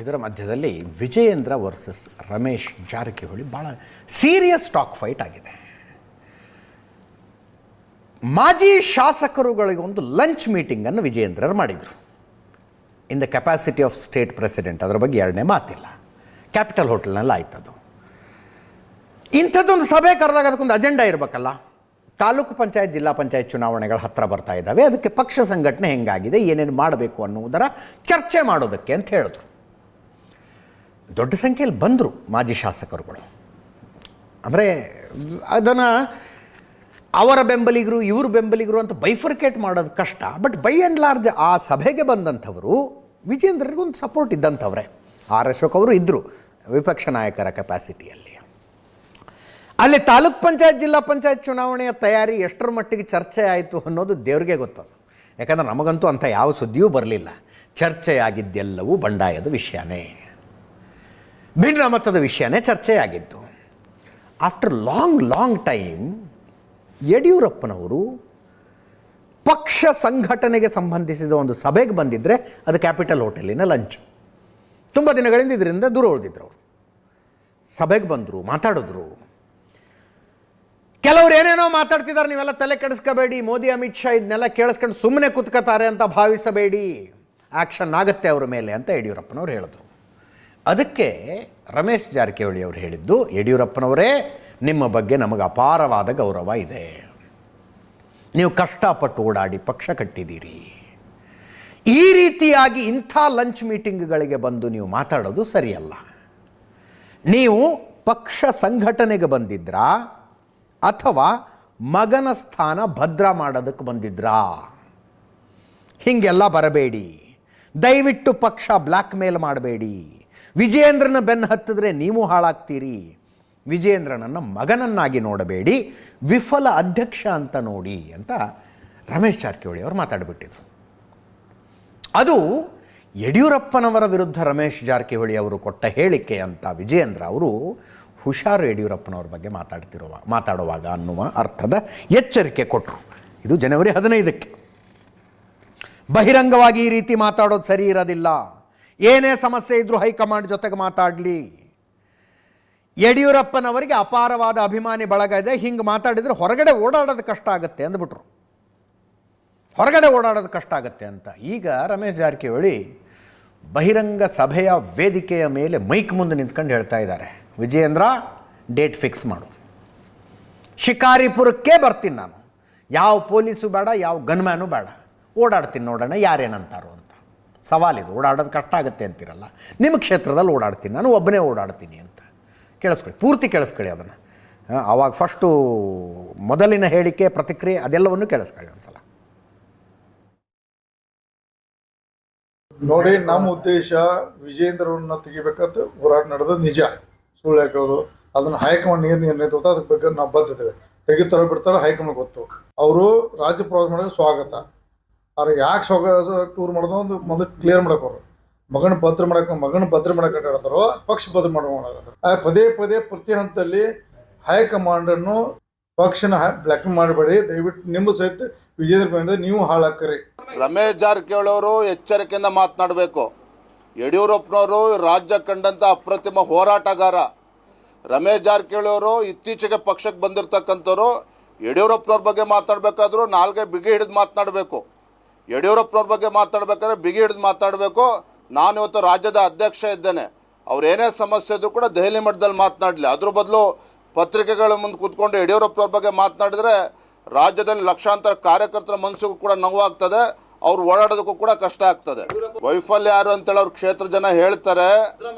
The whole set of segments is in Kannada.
ಇದರ ಮಧ್ಯದಲ್ಲಿ ವಿಜಯೇಂದ್ರ ವರ್ಸಸ್ ರಮೇಶ್ ಜಾರಕಿಹೊಳಿ ಭಾಳ ಸೀರಿಯಸ್ ಟಾಕ್ ಫೈಟ್ ಆಗಿದೆ. ಮಾಜಿ ಶಾಸಕರುಗಳಿಗೆ ಒಂದು ಲಂಚ್ ಮೀಟಿಂಗನ್ನು ವಿಜಯೇಂದ್ರರು ಮಾಡಿದರು. In the capacity of state president, ಅದರ ಬಗ್ಗೆ ಎರಡನೇ ಮಾತಿಲ್ಲ. ಕ್ಯಾಪಿಟಲ್ ಹೋಟೆಲ್ನಲ್ಲಿ ಆಯ್ತದು. ಇಂಥದ್ದೊಂದು ಸಭೆ ಕರೆದಾಗ ಅದಕ್ಕೊಂದು ಅಜೆಂಡಾ ಇರಬೇಕಲ್ಲ. ತಾಲೂಕು ಪಂಚಾಯತ್ ಜಿಲ್ಲಾ ಪಂಚಾಯತ್ ಚುನಾವಣೆಗಳು ಹತ್ತಿರ ಬರ್ತಾ ಇದ್ದಾವೆ, ಅದಕ್ಕೆ ಪಕ್ಷ ಸಂಘಟನೆ ಹೆಂಗಾಗಿದೆ, ಏನೇನು ಮಾಡಬೇಕು ಅನ್ನುವುದರ ಚರ್ಚೆ ಮಾಡೋದಕ್ಕೆ ಅಂತ ಹೇಳಿದ್ರು. ದೊಡ್ಡ ಸಂಖ್ಯೆಯಲ್ಲಿ ಬಂದರು ಮಾಜಿ ಶಾಸಕರುಗಳು. ಅಂದರೆ ಅದನ್ನು ಅವರ ಬೆಂಬಲಿಗರು ಇವರು ಬೆಂಬಲಿಗರು ಅಂತ ಬೈಫರ್ಕೇಟ್ ಮಾಡೋದು ಕಷ್ಟ. ಬಟ್ ಬೈ ಆ್ಯಂಡ್ ಲಾರ್ಜ್ ಆ ಸಭೆಗೆ ಬಂದಂಥವರು ವಿಜೇಂದ್ರರಿಗೊಂದು ಸಪೋರ್ಟ್ ಇದ್ದಂಥವ್ರೆ. ಆರ್ ಅಶೋಕ್ ಅವರು ಇದ್ದರು ವಿಪಕ್ಷ ನಾಯಕರ ಕೆಪಾಸಿಟಿಯಲ್ಲಿ. ಅಲ್ಲಿ ತಾಲೂಕ್ ಪಂಚಾಯತ್ ಜಿಲ್ಲಾ ಪಂಚಾಯತ್ ಚುನಾವಣೆಯ ತಯಾರಿ ಎಷ್ಟರ ಮಟ್ಟಿಗೆ ಚರ್ಚೆ ಆಯಿತು ಅನ್ನೋದು ದೇವ್ರಿಗೆ ಗೊತ್ತದು. ಯಾಕಂದರೆ ನಮಗಂತೂ ಅಂಥ ಯಾವ ಸುದ್ದಿಯೂ ಬರಲಿಲ್ಲ. ಚರ್ಚೆಯಾಗಿದ್ದೆಲ್ಲವೂ ಬಂಡಾಯದ ವಿಷಯನೇ, ಭಿನ್ನಮತದ ವಿಷಯನೇ ಚರ್ಚೆಯಾಗಿದ್ದು. ಆಫ್ಟರ್ ಲಾಂಗ್ ಟೈಮ್ ಯಡಿಯೂರಪ್ಪನವರು ಪಕ್ಷ ಸಂಘಟನೆಗೆ ಸಂಬಂಧಿಸಿದ ಒಂದು ಸಭೆಗೆ ಬಂದಿದ್ದರೆ ಅದು ಕ್ಯಾಪಿಟಲ್ ಹೋಟೆಲಿನ ಲಂಚ್. ತುಂಬ ದಿನಗಳಿಂದ ಇದರಿಂದ ದೂರ ಉಳಿದಿದ್ರು. ಅವರು ಸಭೆಗೆ ಬಂದರು, ಮಾತಾಡಿದ್ರು. ಕೆಲವರು ಏನೇನೋ ಮಾತಾಡ್ತಿದ್ದಾರೆ, ನೀವೆಲ್ಲ ತಲೆ ಕೆಡಿಸ್ಕೋಬೇಡಿ, ಮೋದಿ ಅಮಿತ್ ಶಾ ಇದನ್ನೆಲ್ಲ ಕೇಳಿಸ್ಕೊಂಡು ಸುಮ್ಮನೆ ಕುತ್ಕೋತಾರೆ ಅಂತ ಭಾವಿಸಬೇಡಿ, ಆ್ಯಕ್ಷನ್ ಆಗುತ್ತೆ ಅವರ ಮೇಲೆ ಅಂತ ಯಡಿಯೂರಪ್ಪನವ್ರು ಹೇಳಿದ್ರು. ಅದಕ್ಕೆ ರಮೇಶ್ ಜಾರಕಿಹೊಳಿ ಅವರು ಹೇಳಿದ್ದು, ಯಡಿಯೂರಪ್ಪನವರೇ ನಿಮ್ಮ ಬಗ್ಗೆ ನಮಗೆ ಅಪಾರವಾದ ಗೌರವ ಇದೆ, ನೀವು ಕಷ್ಟಪಟ್ಟು ಓಡಾಡಿ ಪಕ್ಷ ಕಟ್ಟಿದ್ದೀರಿ, ಈ ರೀತಿಯಾಗಿ ಇಂಥ ಲಂಚ್ ಮೀಟಿಂಗ್ಗಳಿಗೆ ಬಂದು ನೀವು ಮಾತಾಡೋದು ಸರಿಯಲ್ಲ. ನೀವು ಪಕ್ಷ ಸಂಘಟನೆಗೆ ಬಂದಿದ್ರಾ ಅಥವಾ ಮಗನ ಸ್ಥಾನ ಭದ್ರ ಮಾಡೋದಕ್ಕೆ ಬಂದಿದ್ರಾ? ಹೀಗೆಲ್ಲ ಬರಬೇಡಿ, ದಯವಿಟ್ಟು ಪಕ್ಷ ಬ್ಲ್ಯಾಕ್ ಮೇಲ್ ಮಾಡಬೇಡಿ. ವಿಜಯೇಂದ್ರನ ಬೆನ್ನು ಹತ್ತಿದ್ರೆ ನೀವು ಹಾಳಾಗ್ತೀರಿ. ವಿಜಯೇಂದ್ರನನ್ನು ಮಗನನ್ನಾಗಿ ನೋಡಬೇಡಿ, ವಿಫಲ ಅಧ್ಯಕ್ಷ ಅಂತ ನೋಡಿ ಅಂತ ರಮೇಶ್ ಜಾರಕಿಹೊಳಿ ಅವರು ಮಾತಾಡಿಬಿಟ್ಟಿದ್ರು. ಅದು ಯಡಿಯೂರಪ್ಪನವರ ವಿರುದ್ಧ ರಮೇಶ್ ಜಾರಕಿಹೊಳಿ ಅವರು ಕೊಟ್ಟ ಹೇಳಿಕೆ ಅಂತ ವಿಜಯೇಂದ್ರ ಅವರು ಹುಷಾರು ಯಡಿಯೂರಪ್ಪನವ್ರ ಬಗ್ಗೆ ಮಾತಾಡುವಾಗ ಅನ್ನುವ ಅರ್ಥದ ಎಚ್ಚರಿಕೆ ಕೊಟ್ಟರು. ಇದು ಜನವರಿ 15ಕ್ಕೆ. ಬಹಿರಂಗವಾಗಿ ಈ ರೀತಿ ಮಾತಾಡೋದು ಸರಿ ಇರೋದಿಲ್ಲ. ಏನೇ ಸಮಸ್ಯೆ ಇದ್ರೂ ಹೈಕಮಾಂಡ್ ಜೊತೆಗೆ ಮಾತಾಡಲಿ. ಯಡಿಯೂರಪ್ಪನವರಿಗೆ ಅಪಾರವಾದ ಅಭಿಮಾನಿ ಬಳಗ ಇದೆ, ಹಿಂಗೆ ಮಾತಾಡಿದರೆ ಹೊರಗಡೆ ಓಡಾಡೋದು ಕಷ್ಟ ಆಗುತ್ತೆ ಅಂದ್ಬಿಟ್ರು. ಹೊರಗಡೆ ಓಡಾಡೋದು ಕಷ್ಟ ಆಗುತ್ತೆ ಅಂತ. ಈಗ ರಮೇಶ್ ಜಾರಕಿಹೊಳಿ ಬಹಿರಂಗ ಸಭೆಯ ವೇದಿಕೆಯ ಮೇಲೆ ಮೈಕ್ ಮುಂದೆ ನಿಂತ್ಕೊಂಡು ಹೇಳ್ತಾ ಇದ್ದಾರೆ, ವಿಜಯೇಂದ್ರ ಡೇಟ್ ಫಿಕ್ಸ್ ಮಾಡು, ಶಿಕಾರಿಪುರಕ್ಕೆ ಬರ್ತೀನಿ ನಾನು, ಯಾವ ಪೊಲೀಸು ಬೇಡ, ಯಾವ ಗನ್ಮ್ಯಾನು ಬೇಡ, ಓಡಾಡ್ತೀನಿ, ನೋಡೋಣ ಯಾರೇನಂತಾರೋ ಅಂತ. ಸವಾಲಿದು, ಓಡಾಡೋದು ಕಷ್ಟ ಆಗುತ್ತೆ ಅಂತಿರಲ್ಲ, ನಿಮ್ಮ ಕ್ಷೇತ್ರದಲ್ಲಿ ಓಡಾಡ್ತೀನಿ, ನಾನು ಒಬ್ಬನೇ ಓಡಾಡ್ತೀನಿ ಅಂತ. ಕೇಳಿಸ್ಕೊಳ್ಳಿ, ಪೂರ್ತಿ ಕೇಳಿಸ್ಕೊಳ್ಳಿ ಅದನ್ನು. ಆವಾಗ ಫಸ್ಟು ಮೊದಲಿನ ಹೇಳಿಕೆ, ಪ್ರತಿಕ್ರಿಯೆ ಅದೆಲ್ಲವನ್ನು ಕೇಳಿಸ್ಕೊಳ್ಳಿ ಒಂದ್ಸಲ. ನೋಡಿ, ನಮ್ಮ ಉದ್ದೇಶ ವಿಜೇಂದ್ರವನ್ನ ತೆಗಿಬೇಕಂತ ಹೋರಾಟ ನಡೆದ ನಿಜ, ಸುಳ್ಳು ಹಾಕೋದು. ಅದನ್ನ ಹೈಕಮಾಂಡ್ ನಿರ್ಣಯ ತಗೋತ, ಅದ್ರ ಬಗ್ಗೆ ನಾವು ಬದ್ಧತೇವೆ. ತೆಗಿತಾರೋ ಬಿಡ್ತಾರೋ ಹೈಕಮಾಂಡ್ ಗೊತ್ತು. ಅವರು ರಾಜ್ಯ ಪ್ರವಾಸ ಮಾಡೋದು ಸ್ವಾಗತ. ಅವ್ರಿಗೆ ಯಾಕೆ ಟೂರ್ ಮಾಡೋದು ಒಂದು ಮೊದಲು ಕ್ಲಿಯರ್ ಮಾಡಕ್ಕೆ ಅವರು ಮಗನ ಭದ್ರ ಮಾಡಕ್ಕೆ ಹೇಳ್ತಾರೋ, ಪಕ್ಷ ಭದ್ರ ಮಾಡೋ ಪದೇ ಪ್ರತಿ ಹಂತದಲ್ಲಿ ಹೈಕಮಾಂಡನ್ನು ಪಕ್ಷನ ಬ್ಲ್ಯಾಕ್ ಮಾಡಬೇಡಿ, ದಯವಿಟ್ಟು ನಿಮ್ಮ ಸಹಿತ ವಿಜೇಂದ್ರ ನೀವು ಹಾಳಾಕರಿ. ರಮೇಶ್ ಜಾರಕಿಹೊಳಿ ಅವರು ಎಚ್ಚರಿಕೆಯಿಂದ ಮಾತನಾಡಬೇಕು. ಯಡಿಯೂರಪ್ಪನವರು ರಾಜ್ಯ ಕಂಡಂತ ಅಪ್ರತಿಮ ಹೋರಾಟಗಾರ. ರಮೇಶ್ ಜಾರಕಿಹೊಳಿ ಅವರು ಇತ್ತೀಚೆಗೆ ಪಕ್ಷಕ್ಕೆ ಬಂದಿರತಕ್ಕಂಥವ್ರು. ಯಡಿಯೂರಪ್ಪನವ್ರ ಬಗ್ಗೆ ಮಾತಾಡಬೇಕಾದ್ರೂ ನಾಲ್ಗೆ ಬಿಗಿ ಹಿಡಿದು ಮಾತನಾಡಬೇಕು. ಯಡಿಯೂರಪ್ಪನವ್ರ ಬಗ್ಗೆ ಮಾತಾಡಬೇಕಾದ್ರೆ ಬಿಗಿ ಹಿಡಿದು ಮಾತಾಡಬೇಕು. ನಾನು ಇವತ್ತು ರಾಜ್ಯದ ಅಧ್ಯಕ್ಷ ಇದ್ದೇನೆ, ಅವ್ರು ಏನೇ ಸಮಸ್ಯೆ ಇದ್ರೂ ಕೂಡ ದೆಹಲಿ ಮಟ್ಟದಲ್ಲಿ ಮಾತನಾಡಲಿ. ಅದ್ರ ಬದಲು ಪತ್ರಿಕೆಗಳ ಮುಂದೆ ಕೂತ್ಕೊಂಡು ಯಡಿಯೂರಪ್ಪನವ್ರ ಬಗ್ಗೆ ಮಾತನಾಡಿದ್ರೆ ರಾಜ್ಯದಲ್ಲಿ ಲಕ್ಷಾಂತರ ಕಾರ್ಯಕರ್ತರ ಮನಸ್ಸಿಗೂ ಕೂಡ ನೋವಾಗ್ತದೆ, ಅವ್ರು ಓಡಾಡೋದಕ್ಕೂ ಕೂಡ ಕಷ್ಟ ಆಗ್ತದೆ. ವೈಫಲ್ಯ ಯಾರು ಅಂತೇಳಿ ಅವ್ರ ಕ್ಷೇತ್ರ ಜನ ಹೇಳ್ತಾರೆ.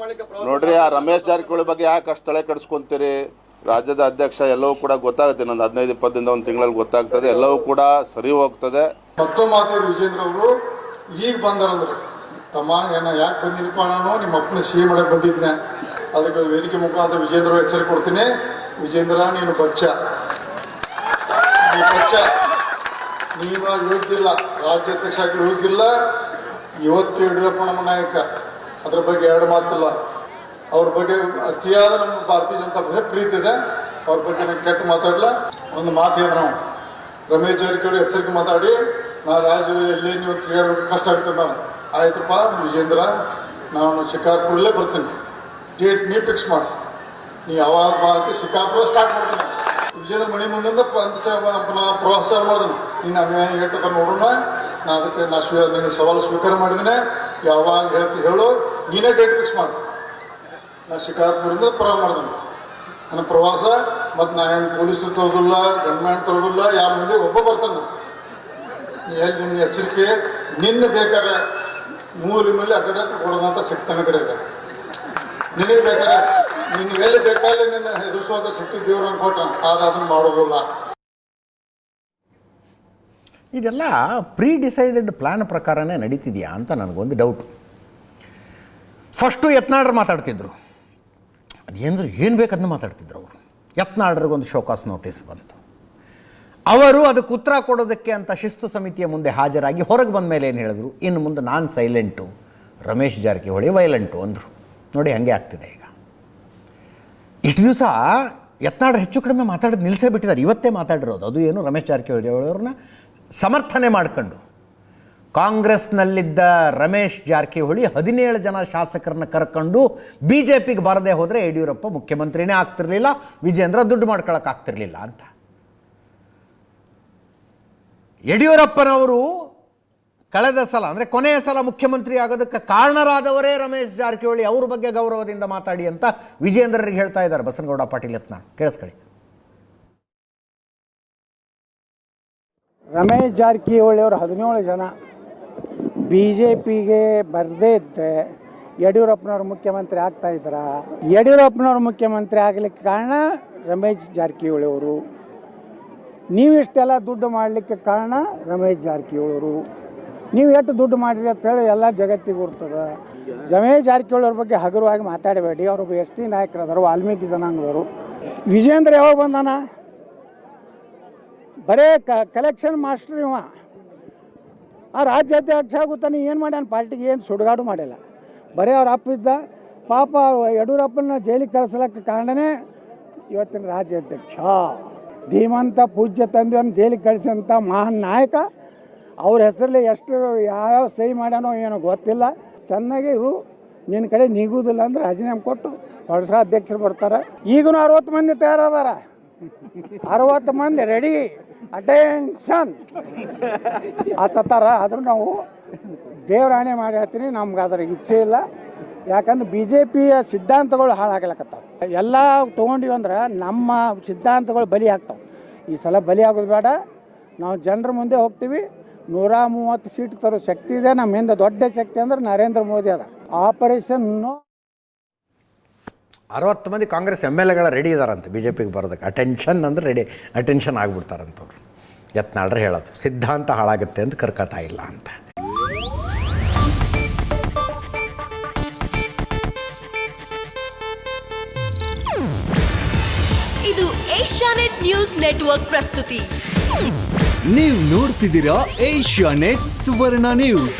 ನೋಡ್ರಿ, ಆ ರಮೇಶ್ ಜಾರಕಿಹೊಳಿ ಬಗ್ಗೆ ಯಾಕೆ ಅಷ್ಟು ತಲೆ ಕೆಡಿಸ್ಕೊಂತೀರಿ? ರಾಜ್ಯದ ಅಧ್ಯಕ್ಷ ಎಲ್ಲವೂ ಕೂಡ ಗೊತ್ತಾಗುತ್ತೆ. ಇನ್ನೊಂದು 15-20 ದಿನದಿಂದ ಒಂದು ತಿಂಗಳಲ್ಲಿ ಗೊತ್ತಾಗ್ತದೆ, ಎಲ್ಲವೂ ಕೂಡ ಸರಿ ಹೋಗ್ತದೆ. ಮತ್ತೊಮ್ಮೆ ಮಾತಾಡಿ ವಿಜೇಂದ್ರ ಅವರು ಈಗ ಬಂದಾರಂದ್ರೆ, ತಮ್ಮ ಯಾಕೆ ಬಂದಿನಪ್ಪ, ನಾನು ನಿಮ್ಮ ಅಪ್ಪನ ಸಿಹಿ ಮಾಡಕ್ಕೆ ಬಂದಿದ್ದೆ, ಅದಕ್ಕೆ ವೇದಿಕೆ ಮುಖಾಂತರ ವಿಜೇಂದ್ರ ಎಚ್ಚರಿಕೆ ಕೊಡ್ತೀನಿ. ವಿಜೇಂದ್ರ, ನೀನು ಬಚ್ಚ, ನೀನು ಯೋಗ್ಯಿಲ್ಲ, ರಾಜ್ಯಾಧ್ಯಕ್ಷ ಆಗಿ ಯೋಗ್ಯಿಲ್ಲ. ಇವತ್ತು ಯಡಿಯೂರಪ್ಪ ನಮ್ಮ ನಾಯಕ, ಅದ್ರ ಬಗ್ಗೆ ಎರಡು ಮಾತಿಲ್ಲ. ಅವ್ರ ಬಗ್ಗೆ ಅತಿಯಾದ ನಮ್ಮ ಭಾರತೀಯ ಜನತಾ ಪಕ್ಷ ಪ್ರೀತಿ ಇದೆ, ಅವ್ರ ಬಗ್ಗೆ ನಾನು ಕೆಟ್ಟ ಮಾತಾಡಲ್ಲ. ಒಂದು ಮಾತು ಹೇಳಿದ ನಾವು, ರಮೇಶ್ ಜಾರಕಿಹೊಳಿ ಎಚ್ಚರಿಕೆ ಮಾತಾಡಿ, ನಾ ರಾಜ್ಯದಲ್ಲಿ ಎಲ್ಲಿ ನೀವು ತಿರುಗಾಡಬೇಕು ಕಷ್ಟ ಆಗ್ತದೆ. ನಾನು ಆಯ್ತಪ್ಪ ವಿಜೇಂದ್ರ, ನಾನು ಶಿಕಾರ್ಪುರಲ್ಲೇ ಬರ್ತೀನಿ, ಡೇಟ್ ನೀ ಫಿಕ್ಸ್ ಮಾಡಿ, ನೀ ಯಾವಾಗ ಬಾ ಅಂತ ಶಿಕಾರ್ಪುರ ಸ್ಟಾರ್ಟ್ ಮಾಡ್ತೀನಿ. ವಿಜೇಂದ್ರ ಮಣಿ ಮುಂದಿಂದ ನಾ ಪ್ರವಾಸ ಮಾಡ್ತೀನಿ. ನೀನು ನಾನು ಹೇಳ್ತಕ್ಕ ನೋಡೋಣ, ನಾ ಅದಕ್ಕೆ ನೀನು ಸವಾಲು ಸ್ವೀಕಾರ ಮಾಡಿದ್ದೀನಿ. ಯಾವಾಗ ಹೇಳು, ನೀನೇ ಡೇಟ್ ಫಿಕ್ಸ್ ಮಾಡಿ. ನಾ ಶಿಕಾರ್ಪುರದಿಂದ ಪ್ರಾರಂಭ ಮಾಡಿದ್ದೀನಿ ನನ್ನ ಪ್ರವಾಸ. ಮತ್ತು ನಾನೇನು ಪೊಲೀಸರು ತೊಳೆದಿಲ್ಲ, ಗಂಡ್ಮ್ಯಾನ್ ತೊಳೆದಿಲ್ಲ, ಯಾವ ಮಂದಿ ಒಬ್ಬ ಬರ್ತಾನೆ. ಎಲ್ಲಿ ನಿನ್ನ ಎಚ್ಚರಿಕೆ, ನಿನ್ನ ಬೇಕಾದ್ರೆ ಮೂಲೆ ಮೇಲೆ ಅಡ್ಡಾಡಕ್ಕೆ ಕೊಡೋದಂತ ಶಕ್ತಿ ನನ್ನ ಕಡೆ ಇದೆ. ನಿನಗೆ ಬೇಕಾದ್ರೆ ನಿನ್ನ ಎಲ್ಲಿ ಬೇಕಾದ್ರೆ ನಿನ್ನ ಎದುರಿಸುವಂಥ ಶಕ್ತಿ ದೇವ್ರನ್ನ ಕೊಟ್ಟ, ಆದ್ರೆ ಅದನ್ನು ಮಾಡೋದಿಲ್ಲ. ಇದೆಲ್ಲ ಪ್ರೀ ಡಿಸೈಡೆಡ್ ಪ್ಲ್ಯಾನ್ ಪ್ರಕಾರನೇ ನಡೀತಿದೆಯಾ ಅಂತ ನನಗೊಂದು ಡೌಟು. ಫಸ್ಟು ಯತ್ನಾಳ್ರು ಮಾತಾಡ್ತಿದ್ರು, ಅದೇಂದ್ರೆ ಏನು ಬೇಕದನ್ನ ಮಾತಾಡ್ತಿದ್ರು ಅವರು. ಯತ್ನಾಳ್ರಿಗೊಂದು ಶೋಕಾಸ್ ನೋಟಿಸ್ ಬಂತು. ಅವರು ಅದಕ್ಕೆ ಉತ್ತರ ಕೊಡೋದಕ್ಕೆ ಅಂತ ಶಿಸ್ತು ಸಮಿತಿಯ ಮುಂದೆ ಹಾಜರಾಗಿ ಹೊರಗೆ ಬಂದ ಮೇಲೆ ಏನು ಹೇಳಿದ್ರು, ಇನ್ನು ಮುಂದೆ ನಾನು ಸೈಲೆಂಟು, ರಮೇಶ್ ಜಾರಕಿಹೊಳಿ ವೈಲೆಂಟು ಅಂದರು. ನೋಡಿ ಹಾಗೆ ಆಗ್ತಿದೆ ಈಗ. ಇಷ್ಟು ದಿವಸ ಯತ್ನಾಳ್ರು ಹೆಚ್ಚು ಕಡಿಮೆ ಮಾತಾಡೋದು ನಿಲ್ಲಿಸೇ ಬಿಟ್ಟಿದ್ದಾರೆ. ಇವತ್ತೇ ಮಾತಾಡಿರೋದು, ಅದು ಏನು ರಮೇಶ್ ಜಾರಕಿಹೊಳಿ ಅವರನ್ನ ಸಮರ್ಥನೆ ಮಾಡ್ಕೊಂಡು. ಕಾಂಗ್ರೆಸ್ನಲ್ಲಿದ್ದ ರಮೇಶ್ ಜಾರಕಿಹೊಳಿ 17 ಜನ ಶಾಸಕರನ್ನ ಕರ್ಕೊಂಡು ಬಿ ಜೆ ಪಿಗೆ ಬರದೇ ಹೋದರೆ ಯಡಿಯೂರಪ್ಪ ಮುಖ್ಯಮಂತ್ರಿನೇ ಆಗ್ತಿರ್ಲಿಲ್ಲ, ವಿಜೇಂದ್ರ ದುಡ್ಡು ಮಾಡ್ಕೊಳಕ್ಕಾಗ್ತಿರ್ಲಿಲ್ಲ ಅಂತ. ಯಡಿಯೂರಪ್ಪನವರು ಕಳೆದ ಸಲ ಅಂದರೆ ಕೊನೆಯ ಸಲ ಮುಖ್ಯಮಂತ್ರಿ ಆಗೋದಕ್ಕೆ ಕಾರಣರಾದವರೇ ರಮೇಶ್ ಜಾರಕಿಹೊಳಿ, ಅವ್ರ ಬಗ್ಗೆ ಗೌರವದಿಂದ ಮಾತಾಡಿ ಅಂತ ವಿಜೇಂದ್ರರಿಗೆ ಹೇಳ್ತಾ ಇದ್ದಾರೆ ಬಸನಗೌಡ ಪಾಟೀಲ್ ಯತ್ನಾಳ್. ಕೇಳಿಸ್ಕೊಳ್ಳಿ. ರಮೇಶ್ ಜಾರಕಿಹೊಳಿ ಅವರು 17 ಜನ ಬಿ ಜೆ ಪಿಗೆ ಬರದೇ ಇದ್ದರೆ ಯಡಿಯೂರಪ್ಪನವ್ರು ಮುಖ್ಯಮಂತ್ರಿ ಆಗ್ತಾಯಿದ್ರ? ಯಡಿಯೂರಪ್ಪನವ್ರು ಮುಖ್ಯಮಂತ್ರಿ ಆಗಲಿಕ್ಕೆ ಕಾರಣ ರಮೇಶ್ ಜಾರಕಿಹೊಳಿ ಅವರು. ನೀವು ಇಷ್ಟೆಲ್ಲ ದುಡ್ಡು ಮಾಡಲಿಕ್ಕೆ ಕಾರಣ ರಮೇಶ್ ಜಾರಕಿಹೊಳಿ ಅವರು. ನೀವು ಎಷ್ಟು ದುಡ್ಡು ಮಾಡಿರಿ ಅಂತ ಹೇಳಿ ಎಲ್ಲ ಜಗತ್ತಿಗೆ ಗುರ್ತದೆ. ರಮೇಶ್ ಜಾರಕಿಹೊಳಿ ಅವ್ರ ಬಗ್ಗೆ ಹಗುರವಾಗಿ ಮಾತಾಡಬೇಡಿ. ಅವರು ಎಸ್ ಟಿ ನಾಯಕರದಾರು, ವಾಲ್ಮೀಕಿ ಜನಾಂಗದವರು. ವಿಜೇಂದ್ರ ಯಾವಾಗ ಬಂದಾನ? ಬರೇ ಕಲೆಕ್ಷನ್ ಮಾಸ್ಟರ್ ಇವ. ಆ ರಾಜ್ಯಾಧ್ಯಕ್ಷ ಆಗುತ್ತಾನೆ, ಏನು ಮಾಡ್ಯಾನ ಪಾರ್ಟಿಗೆ? ಏನು ಸುಡುಗಾಡು ಮಾಡಿಲ್ಲ. ಬರೀ ಅವ್ರ ಅಪ್ಪ ಇದ್ದ ಪಾಪ. ಯಡಿಯೂರಪ್ಪನ ಜೈಲಿಗೆ ಕಳಿಸ್ಲಿಕ್ಕೆ ಕಾರಣನೇ ಇವತ್ತಿನ ರಾಜ್ಯಾಧ್ಯಕ್ಷ. ಧೀಮಂತ ಪೂಜ್ಯ ತಂದೆಯನ್ನು ಜೈಲಿಗೆ ಕಳಿಸಿದಂಥ ಮಹಾನ್ ನಾಯಕ. ಅವ್ರ ಹೆಸರಲ್ಲಿ ಎಷ್ಟು ಯಾವ್ಯಾವ ಸಹಿ ಮಾಡ್ಯಾನೋ ಏನೋ ಗೊತ್ತಿಲ್ಲ. ಚೆನ್ನಾಗಿ ಇರು, ನಿನ್ನ ಕಡೆ ನೀಗುವುದಿಲ್ಲ ಅಂದ್ರೆ ರಾಜೀನಾಮೆ ಕೊಟ್ಟು ಹೊಸ ಅಧ್ಯಕ್ಷರು ಬರ್ತಾರೆ. ಈಗೂ 60 ಮಂದಿ ತಯಾರದಾರ, 60 ಮಂದಿ ರೆಡಿ, ಅಟೆನ್ಷನ್ ಆತರ. ಆದರೂ ನಾವು ದೇವರಾಣೆ ಮಾಡಿ ಹೇಳ್ತೀನಿ, ನಮ್ಗೆ ಅದರ ಇಚ್ಛೆ ಇಲ್ಲ. ಯಾಕಂದ್ರೆ ಬಿ ಜೆ ಪಿಯ ಸಿದ್ಧಾಂತಗಳು ಹಾಳಾಗಲಕತ್ತಾವ. ಎಲ್ಲ ತೊಗೊಂಡಿವಿ ಅಂದ್ರೆ ನಮ್ಮ ಸಿದ್ಧಾಂತಗಳು ಬಲಿ ಆಗ್ತಾವೆ. ಈ ಸಲ ಬಲಿ ಆಗೋದು ಬೇಡ. ನಾವು ಜನರ ಮುಂದೆ ಹೋಗ್ತೀವಿ. 130 ಸೀಟ್ ತರೋ ಶಕ್ತಿ ಇದೆ ನಮ್ಮಿಂದ. ದೊಡ್ಡ ಶಕ್ತಿ ಅಂದ್ರೆ ನರೇಂದ್ರ ಮೋದಿ ಅದ. ಆಪರೇಷನ್ 60 ಮಂದಿ ಕಾಂಗ್ರೆಸ್ MLAಗಳ ರೆಡಿ ಇದ್ದಾರಂತೆ ಬಿ ಜೆ ಪಿಗೆ ಬರೋದಕ್ಕೆ. ಅಟೆನ್ಷನ್ ಅಂದರೆ ರೆಡಿ, ಅಟೆನ್ಷನ್ ಆಗಿಬಿಡ್ತಾರಂತವ್ರು. ಯತ್ನಾಳ್ರೆ ಹೇಳೋದು ಸಿದ್ಧಾಂತ ಹಾಳಾಗುತ್ತೆ ಅಂತ ಕರ್ಕತಾ ಇಲ್ಲ ಅಂತ. ಇದು ಏಷ್ಯಾನೆಟ್ ನ್ಯೂಸ್ ನೆಟ್ವರ್ಕ್ ಪ್ರಸ್ತುತಿ. ನೀವು ನೋಡ್ತಿದ್ದೀರಾ ಏಷ್ಯಾನೆಟ್ ಸುವರ್ಣ ನ್ಯೂಸ್.